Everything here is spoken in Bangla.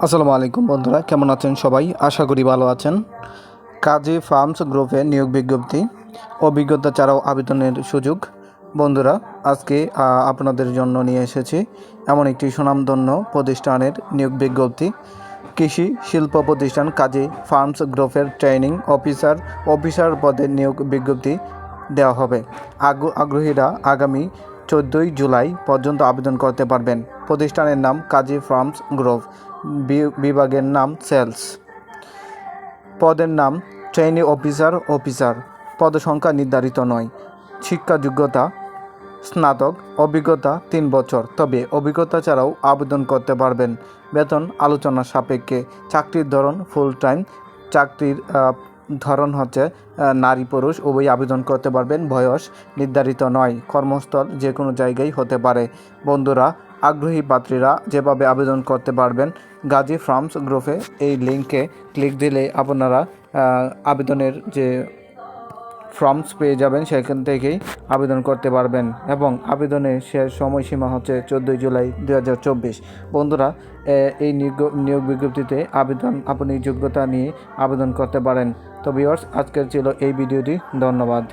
আসসালামু আলাইকুম বন্ধুরা, কেমন আছেন সবাই? আশা করি ভালো আছেন। কাজী ফার্মস গ্রুপে নিয়োগ বিজ্ঞপ্তি, অভিজ্ঞতা ছাড়াও আবেদনের সুযোগ। বন্ধুরা, আজকে আপনাদের জন্য নিয়ে এসেছি এমন একটি সুনামধন্য প্রতিষ্ঠানের নিয়োগ বিজ্ঞপ্তি। কৃষি শিল্প প্রতিষ্ঠান কাজী ফার্মস গ্রুপের ট্রেনিং অফিসার পদে নিয়োগ বিজ্ঞপ্তি দেওয়া হবে। আগ্রহীরা আগামী 14 জুলাই পর্যন্ত আবেদন করতে পারবেন। প্রতিষ্ঠানের নাম কাজী ফার্মস গ্রুপ, বিভাগের নাম সেলস, পদের নাম ট্রেনি অফিসার। পদসংখ্যা নির্ধারিত নয়। শিক্ষা যোগ্যতা স্নাতক, অভিজ্ঞতা 3 বছর, তবে অভিজ্ঞতা ছাড়াও আবেদন করতে পারবেন। বেতন আলোচনা সাপেক্ষে। চাকরির ধরন ফুল টাইম। চাকরির ধরন হচ্ছে নারী পুরুষ উভয় আবেদন করতে পারবেন। বয়স নির্ধারিত নয়। কর্মস্থল যে কোনো জায়গায় হতে পারে। বন্ধুরা, আগ্রহী পাত্রীরা যেভাবে আবেদন করতে পারবেন, কাজী ফার্মস গ্রুপে এই লিঙ্কে ক্লিক দিলে আপনারা আবেদনের যে ফর্মস পেয়ে যাবেন, সেখান থেকেই আবেদন করতে পারবেন এবং আবেদনের শেষ সময়সীমা হচ্ছে 14 জুলাই 2024। বন্ধুরা, এই নিয়োগ বিজ্ঞপ্তিতে আপনি যোগ্যতা নিয়ে আবেদন করতে পারেন। তো ভিউয়ার্স, আজকের ছিল এই ভিডিওটি। ধন্যবাদ।